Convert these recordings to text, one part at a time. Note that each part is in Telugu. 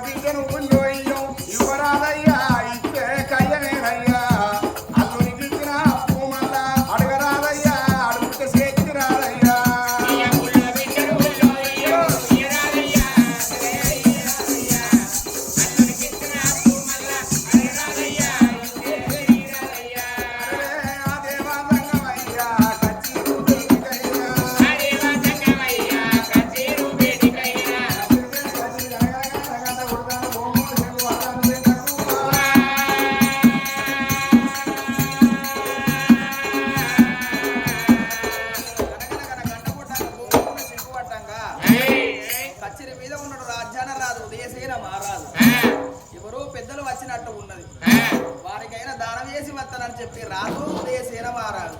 బిడ్డను ఉల్లోయ్యం యువరాదయ్యా ఇచ్చే కయ్యనేనయ్యా అల్లునికి ఇచ్చిన అప్పు మళ్ళా అడగరాదయ్యా అడుగుతే చేతికి రాదయ్యా చెప్పి రాదు ఉదయసేన మారాదు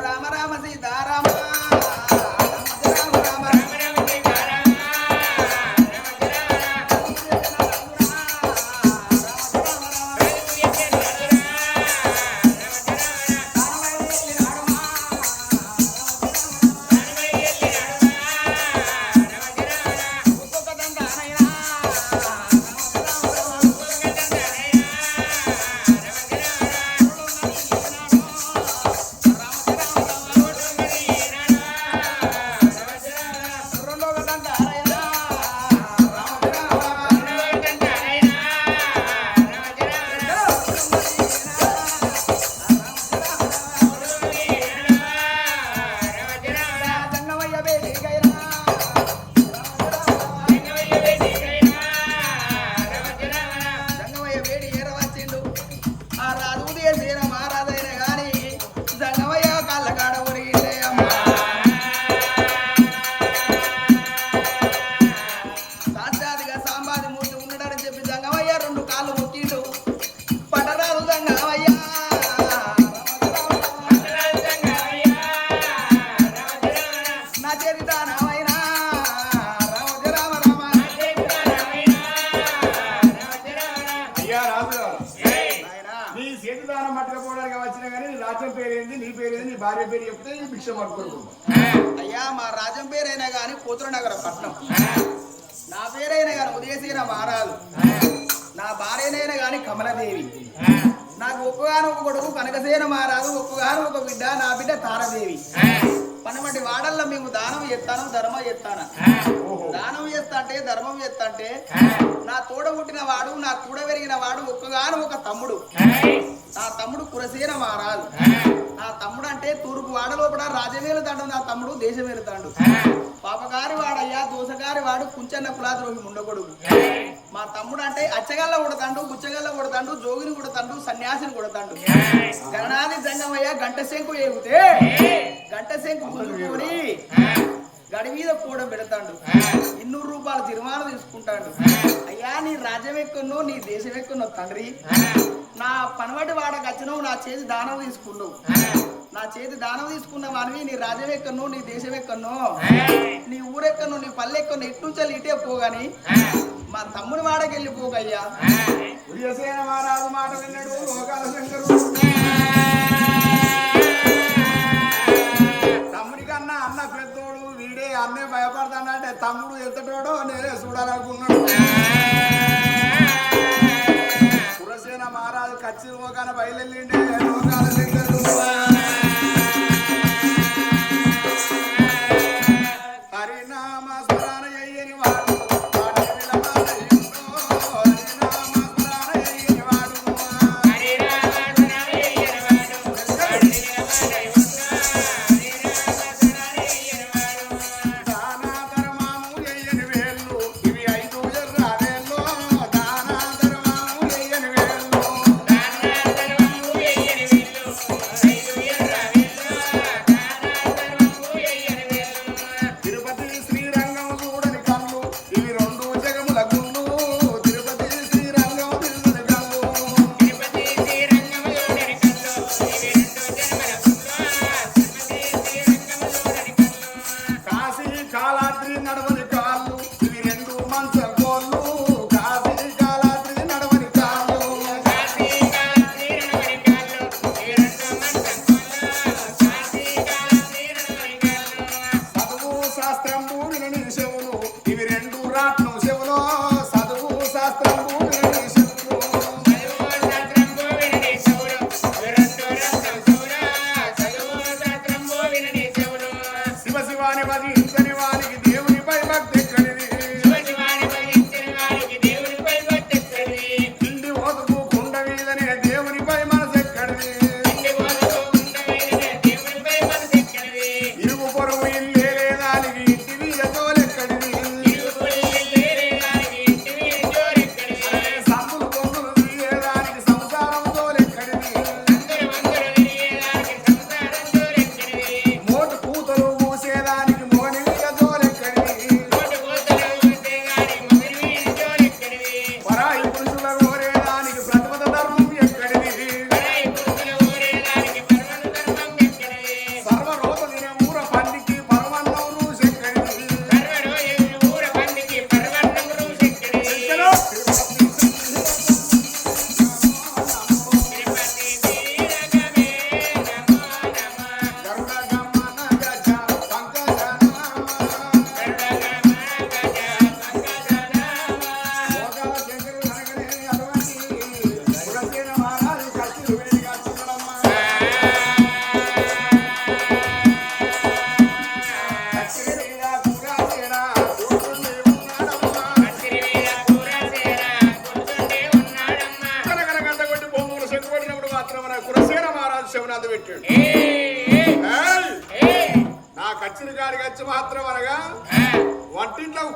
రామ రామ సీతారామ అయ్యా మా రాజ్యం పేరైనా గాని కూతురునగర పట్నం నా పేరైనా గాని ఉదయసేన మారాలు నా భార్యనైనా గాని కమలదేవి నాకు ఒక్కగాను ఒక కొడుకు కనకసేన మారాదు ఒక్కగాను ఒక బిడ్డ నా బిడ్డ తారదేవి పనమంటి వాడల్లో మేము దానం ఎత్తాను ధర్మం ఎత్తాను దానం చేస్తా అంటే ధర్మం చేస్తా అంటే నా తోడ పుట్టిన వాడు నా కూడా పెరిగిన వాడు ఒక్కగాను ఒక తమ్ముడు నా తమ్ముడు కురసేన మారాలు నా తమ్ముడు అంటే తూర్పు వాడ లోపల రాజవేలు తాడు నా తమ్ముడు దేశం వెళ్తాడు పాపగారి వాడయ్యా దోసగారి వాడు కుంచన్న కులాద్రోహి ఉండకూడదు మా తమ్ముడు అంటే అచ్చగల్ల కొడతాడు గుచ్చగల్ల కొడతాడు జోగిని కొడతాడు సన్యాసిని కొడతాడు గణనాది జంగమయ్య గంట శంకు ఏగితే గంట శంకు గుంజుకొని గడి మీద కూడం పెడతాడు 200 రూపాయలు తీర్మానం తీసుకుంటాడు అయ్యా నీ రాజ్యం ఎక్కున్నో నీ దేశం ఎక్కున్నో తండ్రి నా పనవటి వాడకు వచ్చినావు నా చేతి దానం తీసుకున్నావు నా చేతి దానం తీసుకున్న వాడివి నీ రాజ్యం ఎక్కనో నీ దేశం ఎక్కనో నీ ఊరెక్కనో నీ పల్లె ఎక్కనో ఇటు నుంచి ఇటే పోగాని మా తమ్ముని వాడకి వెళ్ళిపోగయ్యా మహారాజు మాట విన్నాడు లోకాల శంకరుడు తమ్ముడి కన్నా అన్న పెద్దోడు వీడే అన్నే భయపడతానంటే తమ్ముడు ఎంతటోడో నేనే చూడాలనుకున్నాడు కురసేన మహారాజు కచ్చి లోకాన బయలుదేరిండే లోకాల శంకరుడు హరినామ స్మరణ అయ్యని వాడు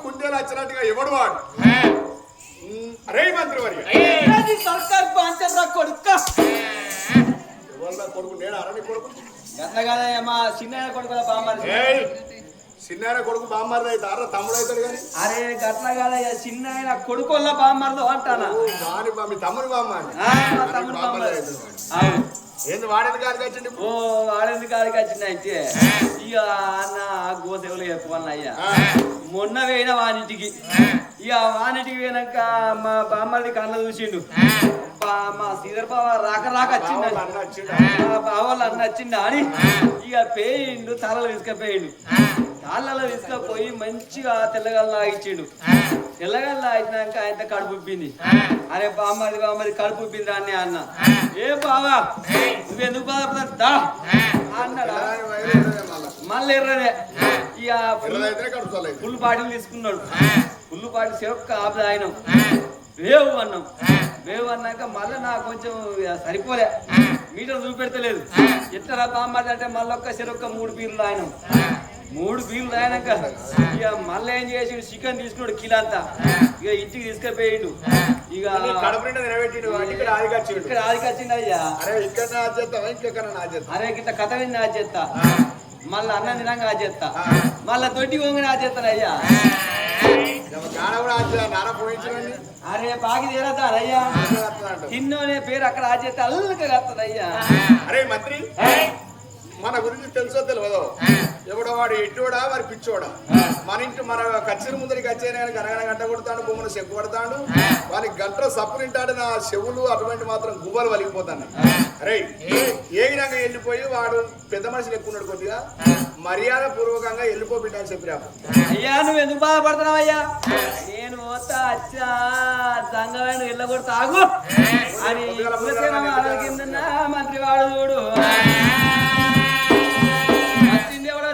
కుందేలు వచ్చినట్టుగా ఎవడు వాడు అరే మంత్రి వారి సర్కార్ బాంచర్రా కొడుక కొడుకు నేను అరణి కొడుకు మా చిన్న కొడుకుల బామ్మారి చిన్న కొడుకు బామ్మారి అవుతారా తమ్ముడు అవుతాడు కానీ అరే గట్ల కాదయ్యా చిన్న ఆయన కొడుకుల బామ్మారితో అంటానా మీ తమ్ముడు బామ్మారి ఏంది వాడేది కాడికి వచ్చింది ఓ వాడేది కాడికి వచ్చింది అయితే ఇక అన్న గోసేవలు చెప్పుకోవాలి అయ్యా మొన్న పోయిన వానింటికి ఇక వానింటికి పోయినాక మా బామ్మది కళ్ళ చూసిండు మా శ్రీధర్ బావ రాక వచ్చిండు మా బావాళ్ళు అన్న వచ్చిండు అని ఇక పేయిండు తలలో తీసుకపోయిండు తాళ్ళలో తీసుకపోయి మంచిగా తెల్లగల్లా ఆగిచ్చిండు తెల్లగల్లా ఆగినాక ఆయన కడుపు ఉబ్బింది అరే బామ్మది కడుపు ఉబ్బింది అని అన్న ఏ బావా నువ్వెందుకు బాధపడతా అన్నాడు మళ్ళీ ఎర్రనే ఇక ఫుల్ బాటిల్ తీసుకున్నాడు ఫుల్ బాటిల్ సేవక్క ఆపద ఆయన వేవు అన్నాం వేవు అన్నాక మళ్ళీ నాకు కొంచెం సరిపోలే మీటర్ చూపెడతలేదు ఎట్లా బామ్మది అంటే మళ్ళీ ఒక్క చెరొక్క 3 బీర్లు ఆయన 3 బీర్లు ఆయనక ఇక మళ్ళీ ఏం చేసి చికెన్ తీసుకున్నాడు కిలో అంతా ఇక ఇంటికి తీసుకుపోయిండు ఇక ఇక్కడ ఆదికొచ్చిండు అయ్యా అరే గిట్ల కథ విని నా చేస్తా మళ్ళీ అన్నం తినంగా ఆ చేస్తా మళ్ళా తొట్టి కొంగని ఆ చేస్తాను అయ్యా అరే బాగి తీరదా అయ్యా తిన్నోనే పేరు అక్కడ ఆ చేస్తే అల్లక కత్తది అయ్యా అరే మంత్రి మన గురించి తెలుసో తెలియదో ఎవడో వాడు ఎట్టోడా వాడు పిచ్చోడా మన ఇంటి మన కచ్చిన ముందరికి వచ్చేనా గనగన గంట కొడతాడు బొమ్మను చెక్కు పడతాడు వానికి గంట సప్పు తింటాడు నా చెవులు అటువంటి మాత్రం గువ్వలు వలిగిపోతాను అరే ఏ విధంగా వెళ్ళిపోయి వాడు పెద్ద మనిషిని ఎక్కున్నాడు కొద్దిగా మర్యాద పూర్వకంగా వెళ్ళిపోబిడ్డని చెప్పిరా అయ్యా నువ్వు ఎందుకు బాధపడుతున్నావు అయ్యా నేను పోతా అచ్చా సంగమైన వెళ్ళకూడదు తాగు అని కిందన్నా మంత్రి వాడు చూడు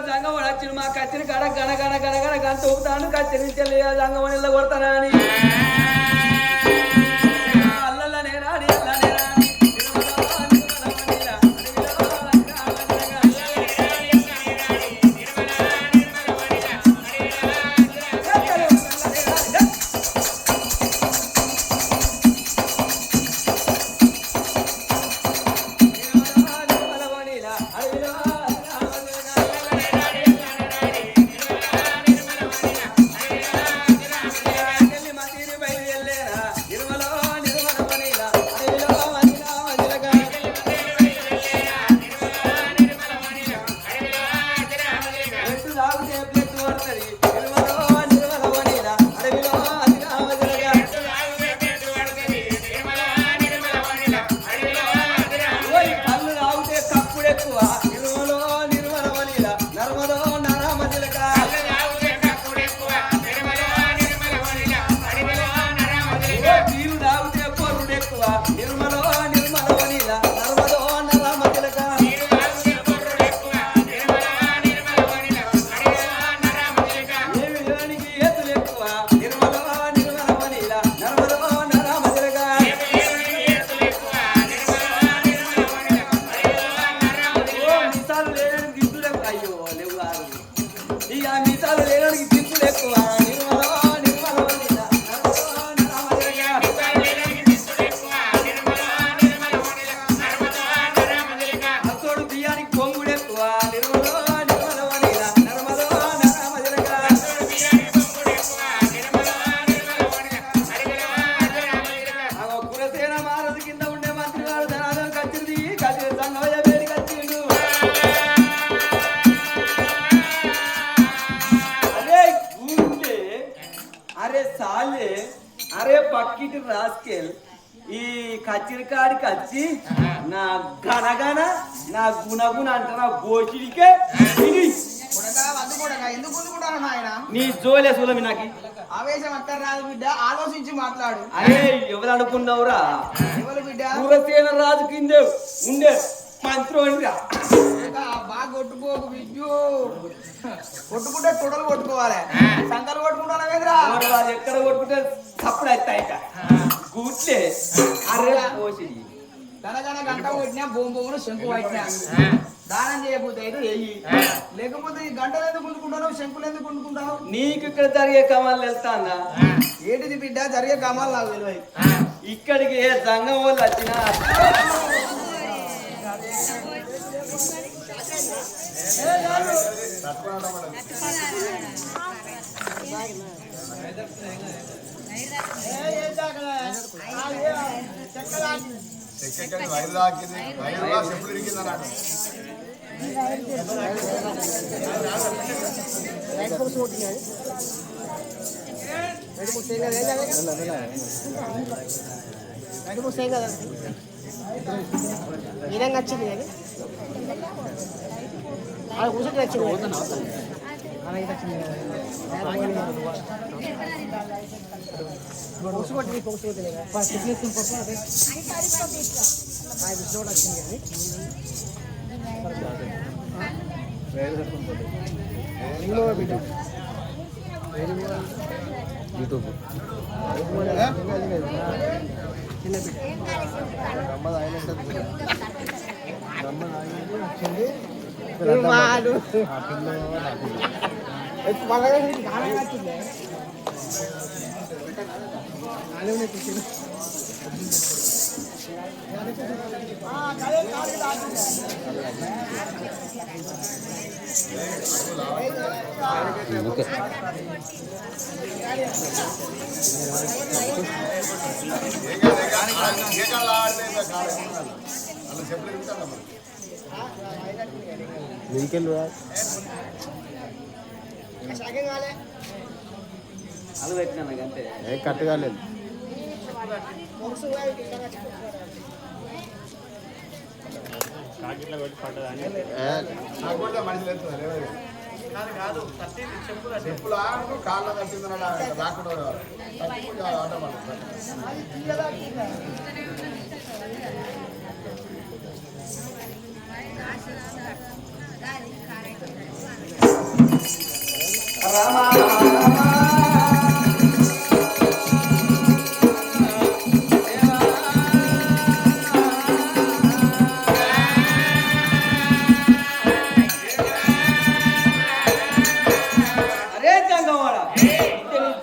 సంగమని వచ్చిండు మా కచ్చిన కడ గణ గణ గణ గణ గంట ఊపుతాను కచ్చి నుంచి సంగమని వెళ్ళ కొడతానా అని అల్లనే రాని అల్లనే రాని పక్కిటి రాస్కెల్ ఈ కచ్చిరికాడికి వచ్చి నా గనగన నా గుణగుణ అంట నా గోచిడికే నీ జోలే సూలమి నాకు ఆవేశం అక్కడ రాదు బిడ్డ, ఆలోచించి మాట్లాడు. అరే ఎవరు అనుకున్నావురా? ఎవరు బిడ్డ? సూరసేన రాజు కిందే ఉండే మంత్రోనిరా. బాగా కొట్టుకోకు బిడ్డు, కొట్టుకుంటే తొడలు కొట్టుకోవాలి, సంకలు కొట్టుకుంటారా? ఎక్కడ కొట్టుకుంటే తప్పుడు అవుతాయి కూర్చే అరే పోసి గనగన గంట కొట్టినా బొమ్మ శంకు పట్టినా దానం చేయబోతే అయితే వెయ్యి లేకపోతే ఈ గంటలు ఎందుకు గుంజుకుంటావు శంకులు ఎందుకు గుంజుకుంటావు నీకు ఇక్కడ జరిగే కమాలు వెళ్తా అన్న ఏంటిది బిడ్డ జరిగే కామాలు నాకు తెలియదు ఇక్కడికి ఏ సంఘం వాళ్ళు వచ్చినా చెప్పులు ఇరిగిందన్నాడు విధంగా వచ్చింది కానీ అది కూర్చొని వచ్చింది పొగుసుకొట్టి పొగుసుకొట్టి వచ్చింది యూట్యూబ్ ఓకే వెహికల్ అది పెట్టినా అంతే కట్ కాలేదు చెప్పులా కాళ్ళ కట్టిందన్నాడు రాకుండా ఆట అరే సంగమాడ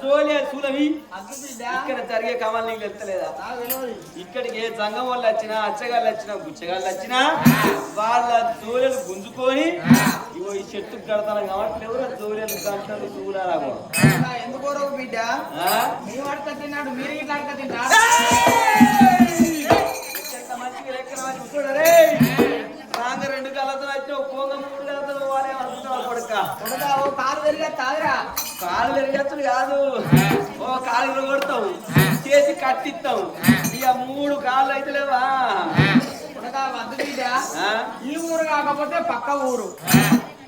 జోలే సులవి అగ్గి బిడ్డ ఇక్కడ జరిగే కమాలు నీకు తెలుస్తలేదా నాకు తెలియదు ఇక్కడికి ఏ సంఘం వాళ్ళు వచ్చినా అచ్చగాళ్ళు వచ్చినా గుచ్చగాళ్ళు వచ్చినా వాళ్ళ జోలెలు గుంజుకొని ఇగో ఈ చెట్టు కడతాను కాబట్టి ఎవరో జోలెలు గంటలు దూరారాగో ఎందుకో బిడ్డ మేము అడక తిన్నాడు మీరు ఇట్లా అడక తింటారు మంచిగా లెక్కన చూడరే రాంగ 2 కళ్ళతో వచ్చిన పోంగ 3 కళ్ళతో వాళ్ళే వస్తున్నావు కొడుక కొడతా ఓ కాలు పెరిగా తాగురా కాలు పెరిగేస్తుడు కాదు ఓ కాలు కొడతావు చేసి కట్టిస్తావు ఇక 3 కాళ్ళు అయితే లేవా కొడతా వద్దు బిడ్డ ఈ ఊరు కాకపోతే పక్క ఊరు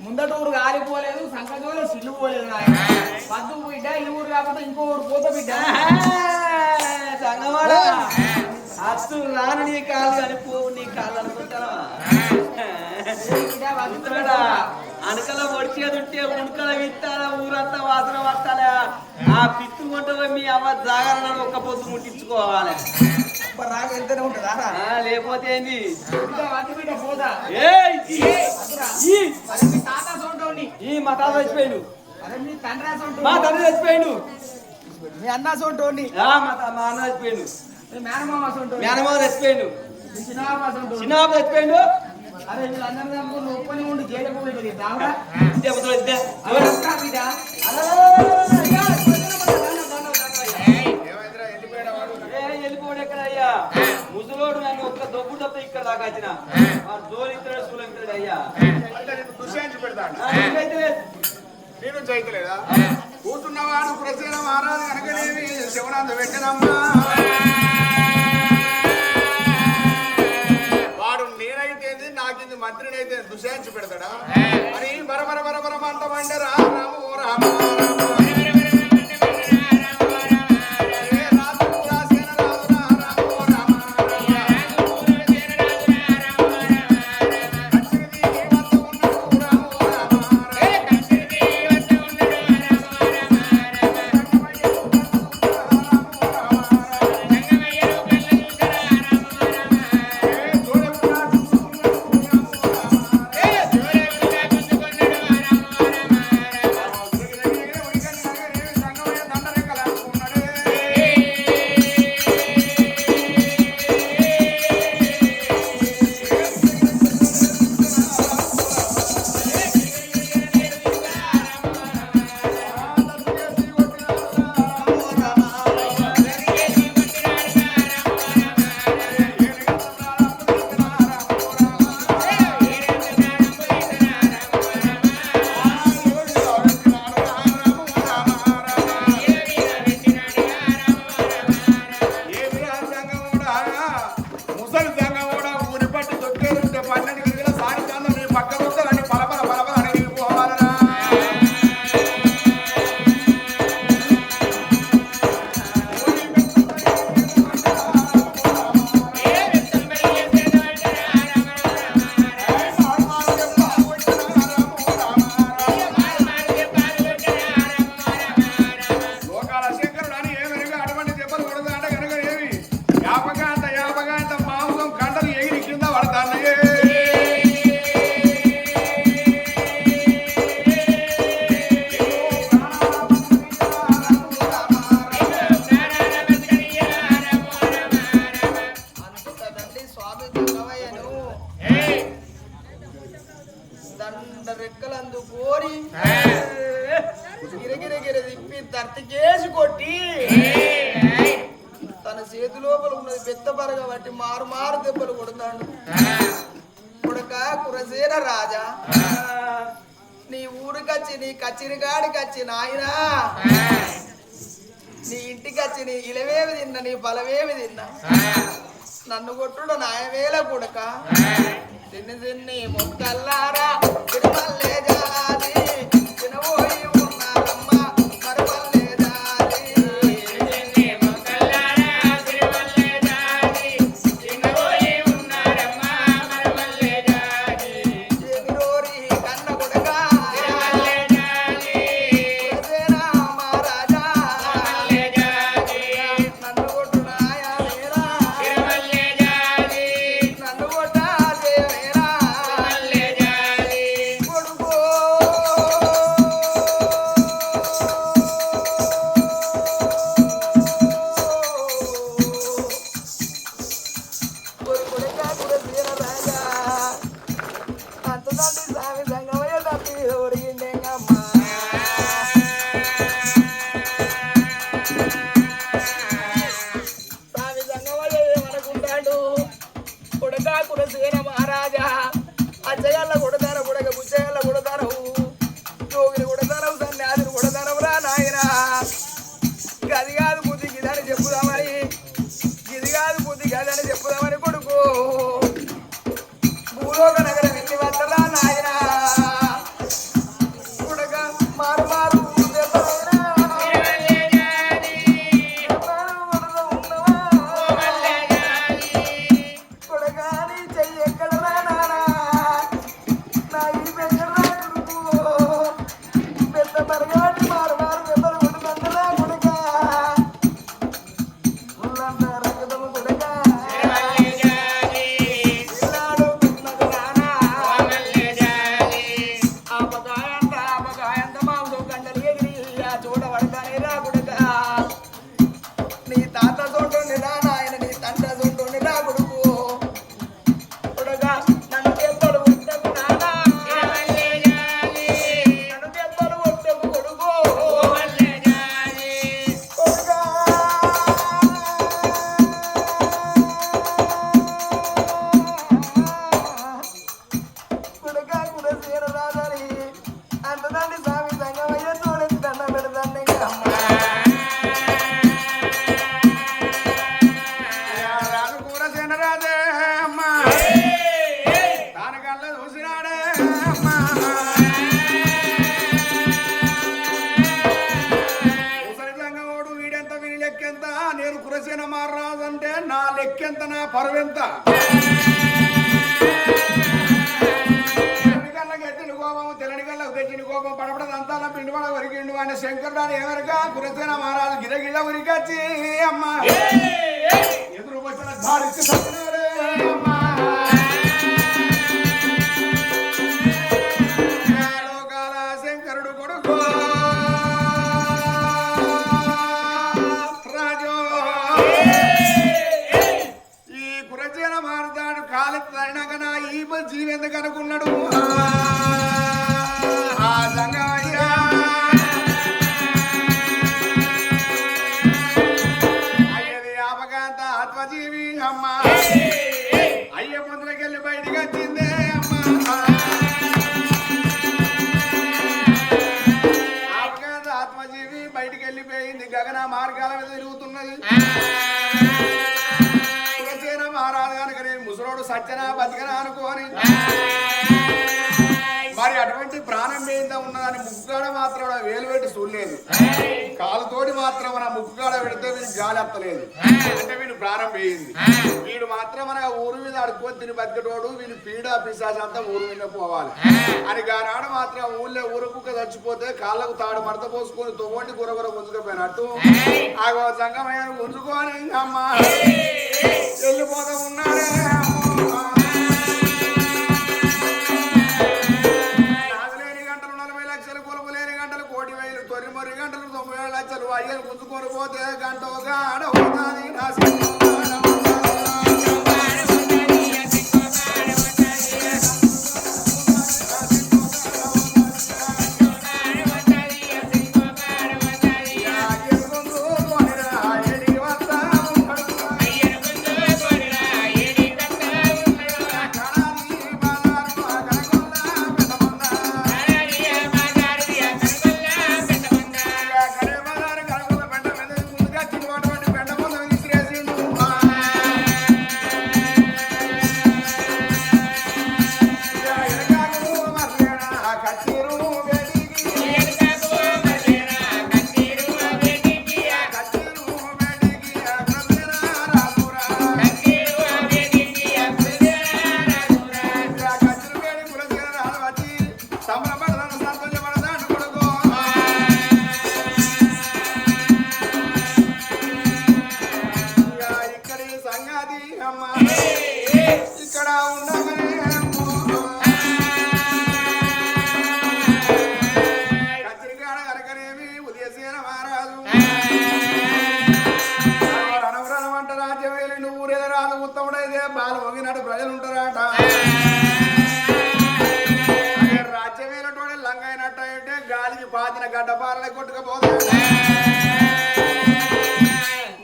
ముందట ఊరు కాలిపోలేదు సంకజోలో సిల్లు పోలేదు నాయన వద్దు బిడ్డ ఈ ఊరు కాకపోతే ఇంకో ఊరు పోతా బిడ్డ సంగమాడ అత్తు రాను నీ కాలు కానీ పోవు నీ కాళ్ళు అనుకుంటారా అనకల ఒడిచేది ఉంటే ఉణకల విత్తాలా ఊరంతా వాసన పట్టాలా ఆ పిత్తు కొంటే మీ అమ్మ జాగరణ ఒక్క పొద్దు ముట్టించుకోవాలి రాక వెళ్తూనే ఉంటుందా లేకపోతే ఏంది బిడ్డ పోదా ఏయ్ అరే మీ తాత సొంటోని ఈ మా తాత చచ్చిపోయిండు అరే మీ తండ్రి మా సొంటోని తండ్రి చచ్చిపోయిండు మీ అన్న సొంటోని మా అన్న చచ్చిపోయిండు మీ మేనమామ సొంటోని మేనమావ చచ్చిపోయిండు మీ చిన్నమామ సొంటోని చిన్నబాబు చచ్చిపోయిండు అరే వీళ్ళందరూ నమ్ముకుని ఒప్పని ఉండి జైలుకు పోయి దావుడా ఇదే ముద్ర ఇదే బిడ్డ వెళ్ళిపోడు ఎక్కడ అయ్యా ముసలోడు నన్ను ఒక్క దొబ్బు తప్ప ఇక్కడ దాకా వచ్చిన జోలు ఇస్తాడు సూలు ఇస్తాడు అయ్యా దుష్యాంచి పెడతాడు అయితే లేదు నేను చేయలేదా కూతున్నవాడు ప్రసేన మహారాజు కనుకనేవి శివనాథ పెట్టనమ్మా వాడు నేనైతే నాకింది మంత్రినైతే దుష్యాంచి పెడతాడా అని బరబర బరబర మంటమంటే రాము రామ కాబట్టి మారు మారు దెబ్బలు కొడతాడు కొడక కురసేన రాజా నీ ఊరికొచ్చి నీ కచ్చిరి గాడికొచ్చి నాయనా నీ ఇంటికొచ్చి నీ ఇలవేమి తిన్నా నీ బలవేమి తిన్నా నన్ను కొట్టుడు నాయవేల కొడక చిన్ని చిన్ని మొక్కల్లారా తిరుమల్లే జాతి తినబోయి ఉన్నారమ్మ మరమల్లే జాతి ఎగిరోరి కన్న కొడక కురసేన మహారాజా నన్ను కొట్టు నాయవేలా నన్ను కొట్ట చేయవేలా కొడుకో కొడుక కురసేన రాజా అంతదండి స్వామి సంగమయ్య తప్పి ఒరిగిండేంగమ్మా స్వామి సంగమయ్య ఏమనుకుంటాడు కొడక కురసేన మహారాజా అచ్చగల్ల కొడతారు కొడక బుచ్చగల్ల కొడతారు జోగిని కొడతారు సన్యాసిని కొడతారు రా నాయన గది కాదు బుద్ధి గిదని చెప్పుదామని గిది కాదు బుద్ధి గదని చెప్పుదామని కొడుకు భూలోక నగరం ఎన్ని వద్దరా నాయన కొడక మారు మారు దెబ్బలైనా కొడగాని చెయ్యి ఎక్కడరా నానా నా ఈ పెద్దరా కొడుకు పెద్ద మరగబట్టి మారు మారు దెబ్బలు కొడుతుందరా కొడక ఉల్లంతా రక్తము కొడక ఇల్లాడు తిన్నది నానా ఆపకాయంత మాంసం కండలు ఎగిరి ఆ చోట పడతానే రా కొడక నీ తాత చూడండి రా నాయన నీ తండ్రి చూడండి రా కొడుకు కొడక నన్ను దెబ్బలు కొట్టకు నానా నన్ను దెబ్బలు కొట్టకు కొడుకు కొడక కురసేన రాజని అంతదండి స్వామి సంగమయ్య చూడెత్తి దండ పెడతాండి రాజు కూరసేన రాజే అమ్మా తాను కళ్ళ చూసినాడే అమ్మా ముసలి సంగమోడు వీడెంత వీని లెక్కెంత నేను కురసేన మారరాజు అంటే నా లెక్కెంత నా పరువెంత తెల్లని కోపం తెల్లని కళ్ళకు తెచ్చిన కోపం పడపడదంతా పిండి పడ వరికిండు ఆయన శంకరుడు అని ఎవరిక కురసేన మహారాజు గిరగిళ్ళ ఉరికొచ్చి అమ్మా ఎదురు వచ్చిన దారికి సత్యనాడే అమ్మా లోకాల శంకరుడు కొడుకు రాజు ఈ కురసేన మారుతాడు కాలి తరినాక నా ఈ జీవి ఎందుకు అనుకున్నాడు ఆ సంగమయ్య అయ్యది ఆపకాంత ఆత్మజీవి అమ్మా అయ్య పొందులకెళ్ళి బయటికి వచ్చిందే అమ్మా ఆపకాంత ఆత్మజీవి బయటికి వెళ్ళిపోయింది గగన మార్గాల మీద తిరుగుతున్నది కురసేన మహారాజు కనుక నేను ముసలోడు సత్యనా బతికనా అనుకోని మరి అటువంటి ప్రాణం మీద ఉన్నదని ముక్కుగాడ మాత్రం వేలు పెట్టి చూడలేదు కాలుతోటి మాత్రం మన ముక్కుగాడ పెడితే వీడు గాలి ఎత్తలేదు అంటే వీడు ప్రాణం పోయింది వీడు మాత్రం మన ఊరు మీద అడుక్కొని తిని బతికటోడు వీళ్ళు పీడ పిశాచం అంతా ఊరు మీద పోవాలి అని గానాడు మాత్రం ఊళ్ళో ఊరు కుక్క చచ్చిపోతే కాళ్ళకు తాడు మడత పోసుకొని తొవ్వండి గురగుర గుంజుకపోయినట్టు ఆ సంగమయ్య గుంజుకొని అమ్మ వెళ్ళిపోతా ఉన్నాడే గంటలు 90,000 లక్షలు అయ్యలు గుంజుకొని పోతే గంట ఒక ఆడవుతాది కన్నమ్మ ఇక్కడ ఉండగానే కత్తిరికాడ కనుకనేమి ఉదయసేన మహారాజు రణవరణమంట రాజ్యం వెళ్ళి నువ్వు ఊరేద రాదు ఉత్తముడైతే బాలు మొగినట్టు ప్రజలు ఉంటారట అదే రాజ్యం వెళ్ళినటువంటి లంగైనట్టు అంటే గాలికి పాతిన గడ్డపారలే కొట్టుకపోతాడు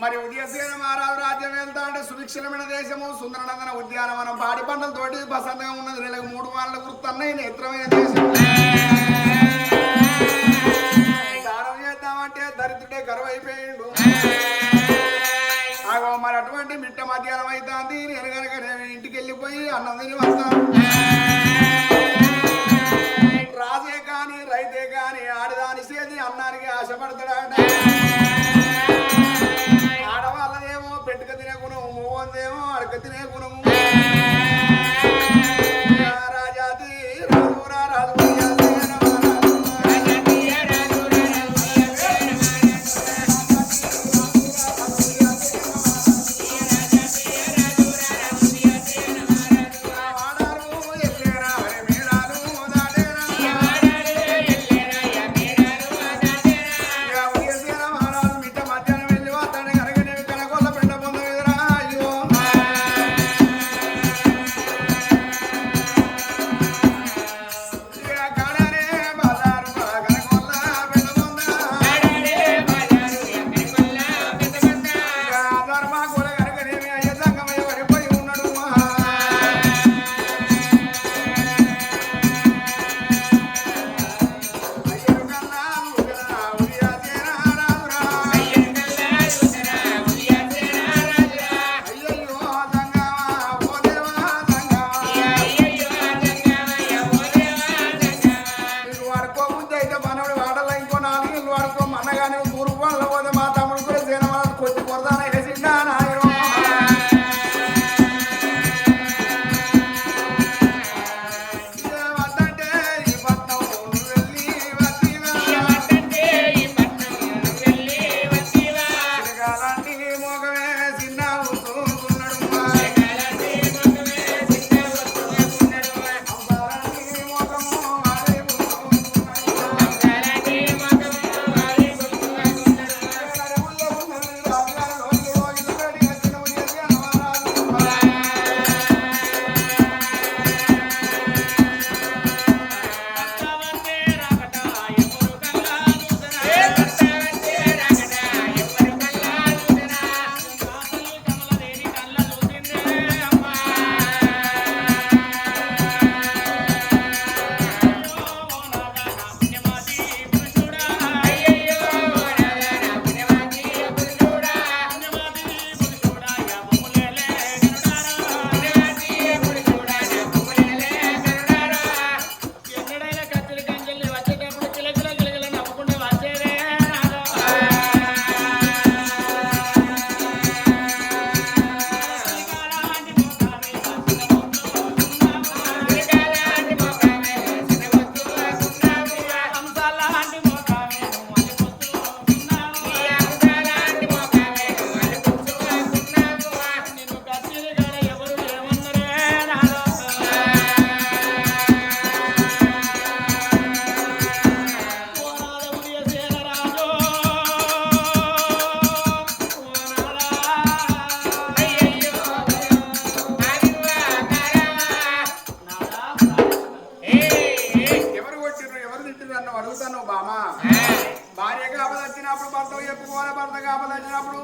మరి ఉదయసేన మహారాజు రాజ్యం వెళ్తా అంటే సుభిక్షణమైన దేశము సుందరనందన ఉద్యానవనం పాడి పంటలతోటి ప్రసన్నంగా ఉన్నది నెలకు 3 వారాల గుర్తున్నది నేత్రమైన దేశం దానం చేద్దామంటే దరిద్రుడే కరువైపోయిండు మరి అటువంటి మిట్ట మధ్యాహ్నం అవుతుంది నేను కనుక నేను ఇంటికి వెళ్ళిపోయి అన్నం తిని వస్తాను రాజే కాని రైతే కాని ఆడదాని చేతి అన్నానికి ఆశపడతాడ ఆడవాళ్ళదేమో పెట్టుక తినే గుణము మూవందేమో అడక తినే గుణము రాజాది రాజు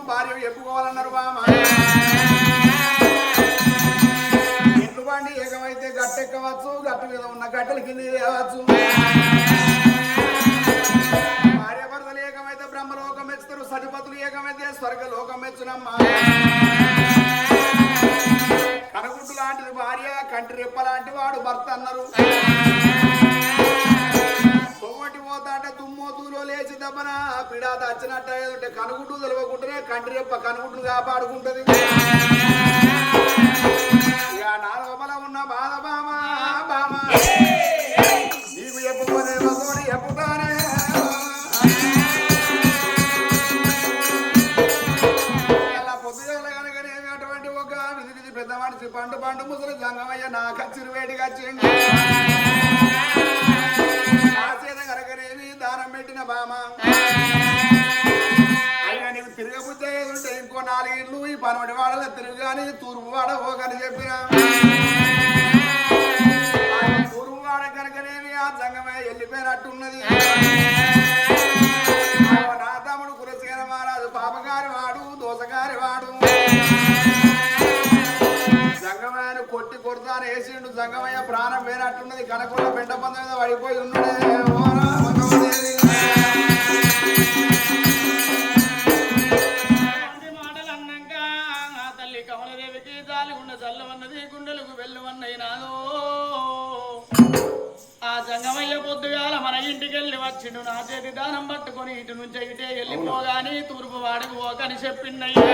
భార్య చెప్పుకోవాలన్నారు బామ. ఎట్లు బండి ఏకమైతే గట్టెక్కవచ్చు, గట్టు మీద ఉన్న గట్టెల కింద వేయవచ్చు. భార్య భర్తలు ఏకమైతే బ్రహ్మలోకం మెచ్చుతారు, సతిపతులు ఏకమైతే స్వర్గలోకం మెచ్చునమ్మా. కనగుడ్డు లాంటిది భార్య, కంటి రెప్ప లాంటి వాడు భర్త అన్నారు. తొవ్వటి పోతా అంటే తుమ్మోతులో లేచి దెబ్బన పిడాత వచ్చినట్టే కనుగుడ్డు తెలియకుంటేనే కంటి రెప్ప కనుగుడ్డును కాపాడుకుంటది. ఇక నా లోపల ఉన్న బాధ బామ బామ నీకు ఎప్పుకోనే వదోని ఎప్పుతానే అలా పొద్దుగల కనుక కనుకనేమి అటువంటి ఒక విధి పెద్ద మనిషి పండు ముసలి జంగమయ్య నా కచ్చిరు వేడిగా వచ్చిండు ఆ చేత కనుకనేమి దానం పెట్టిన బామ అయినా నీకు తిరగబుద్ధి ఉంటే ఇంకో 4 ఇళ్ళు ఈ పనమటి వాడలో తిరుగు కానీ తూర్పు వాడ పోకని చెప్పిన తూర్పు వాడ కనుకనేమి ఆ జంగమయ్య వెళ్ళిపోయినట్టున్నది నా తమ్ముడు కులసేన మహారాజు పాపగారి వాడు దోసగారి వాడు జంగమయ్యను కొడతాను వేసిండు జంగమయ్య ప్రాణం పోయినట్టున్నది కనకొండ పెంట పంద మీద పడిపోయి ఉన్నాడే మాటలు అన్నాక ఆ తల్లి కమలదేవికి జాలి ఉన్న చల్లవన్నది గుండెలకు వెళ్ళవన్నైనాదో ఆ జంగమయ్య పొద్దుగాల మన ఇంటికి వెళ్ళి వచ్చిండు నా చేతి దానం పట్టుకొని ఇటు నుంచి ఇటే వెళ్ళిపోగాని తూర్పు వాడికి పోకని చెప్పిండయ్యా